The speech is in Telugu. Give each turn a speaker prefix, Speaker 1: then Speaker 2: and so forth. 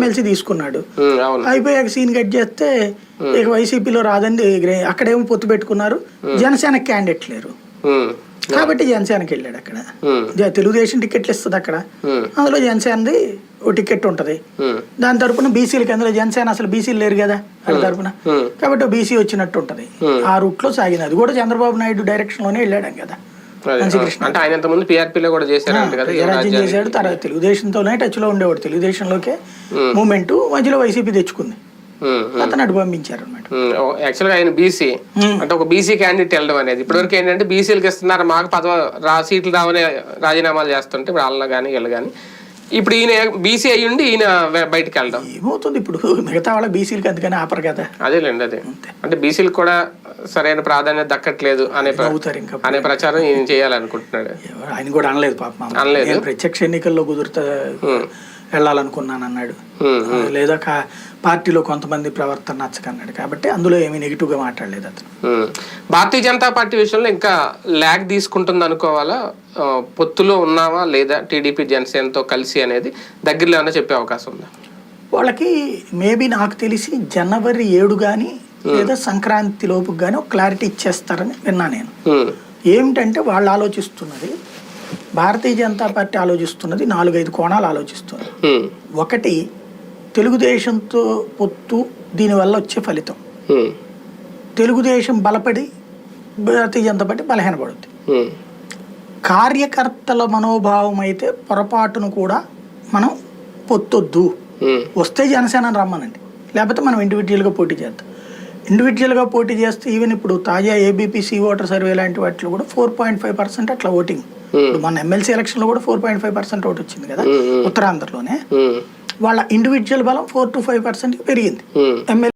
Speaker 1: ఎమ్మెల్సీ తీసుకున్నాడు. అయిపోయాక సీన్ కట్ చేస్తే ఇక వైసీపీలో రాదండి, అక్కడేమో పొత్తు పెట్టుకున్నారు, జనసేన క్యాండిడేట్ లేరు కాబట్టి జనసేనకి వెళ్ళాడు. అక్కడ తెలుగుదేశం టికెట్లు ఇస్తుంది, అక్కడ అందులో జనసేనది ఓ టికెట్ ఉంటది, దాని తరపున బీసీలకి, అందులో జనసేన అసలు బీసీలు లేరు కదా వాళ్ళ తరపున, కాబట్టి బీసీ వచ్చినట్టు ఉంటది. ఆ రూట్ లో సాగింది. అది కూడా చంద్రబాబు నాయుడు డైరెక్షన్ లోనే వెళ్ళాడు కదా. రాజ్యం చేశాడు, తర్వాత తెలుగుదేశంతోనే టచ్ లో ఉండేవాడు, తెలుగుదేశంలోకే మూమెంట్ మధ్యలో వైసీపీ తెచ్చుకుంది, అతను అటు పంపించారు అనమాట.
Speaker 2: యాక్చువల్గా ఆయన బీసీ అంటే ఒక బీసీ క్యాండిడేట్ వెళ్ళడం అనేది ఇప్పటివరకు ఏంటంటే బీసీలకు ఇస్తున్నారు, మాకు సీట్లు రావని రాజీనామాలు చేస్తుంటే వాళ్ళ కానీ వీళ్ళు కానీ, ఇప్పుడు ఈయన బీసీ అయ్యుండి ఈయన బయటకు వెళ్ళడం
Speaker 1: ఏమవుతుంది, ఇప్పుడు మిగతా వాళ్ళ బీసీలకి అందుకని ఆపరు కదా.
Speaker 2: అదేలేండి, అదే అంటే బీసీలకు కూడా సరైన ప్రాధాన్యత దక్కట్లేదు అనే ప్రచారం ఈయన చేయాలనుకుంటున్నాడు.
Speaker 1: ఆయన కూడా అనలేదు పాపం, అనలేదు. ప్రత్యక్ష ఎన్నికల్లో కుదురుతా వెళ్ళాలనుకున్నాను అన్నాడు, లేదా పార్టీలో కొంతమంది ప్రవర్తన నచ్చకన్నాడు, కాబట్టి అందులో ఏమీ నెగిటివ్ గా మాట్లాడలేదు అతను.
Speaker 2: భారతీయ జనతా పార్టీ విషయంలో ఇంకా ల్యాగ్ తీసుకుంటుంది అనుకోవాలా, పొత్తులో ఉన్నావా లేదా టీడీపీ జనసేనతో కలిసి అనేది దగ్గరలో ఏమన్నా చెప్పే అవకాశం ఉందా?
Speaker 1: వాళ్ళకి మేబీ నాకు తెలిసి జనవరి 7 కానీ లేదా సంక్రాంతి లోపు కానీ ఒక క్లారిటీ ఇచ్చేస్తారని విన్నా నేను. ఏమిటంటే వాళ్ళు ఆలోచిస్తున్నది, భారతీయ జనతా పార్టీ ఆలోచిస్తున్నది 4-5 కోణాలు ఆలోచిస్తున్నారు. ఒకటి, తెలుగుదేశంతో పొత్తు దీనివల్ల వచ్చే ఫలితం, తెలుగుదేశం బలపడి భారతీయ జనతా పార్టీ బలహీనపడుద్ది. కార్యకర్తల మనోభావం అయితే పొరపాటును కూడా మనం పొత్తొద్దు, వస్తే జనసేన రమ్మనండి, లేకపోతే మనం ఇండివిజువల్గా పోటీ చేద్దాం. ఇండివిజువల్గా పోటీ చేస్తే ఈవెన్ ఇప్పుడు తాజా ఏబీపీసీ ఓటర్ సర్వే లాంటి వాటిలో కూడా 4.5% అట్లా ఓటింగ్. ఇప్పుడు మన ఎమ్మెల్సీ ఎలక్షన్ లో కూడా 4.5% ఓటు వచ్చింది కదా ఉత్తరాంధ్రలోనే. వాళ్ళ ఇండివిజువల్ బలం 4 to 5% పెరిగింది.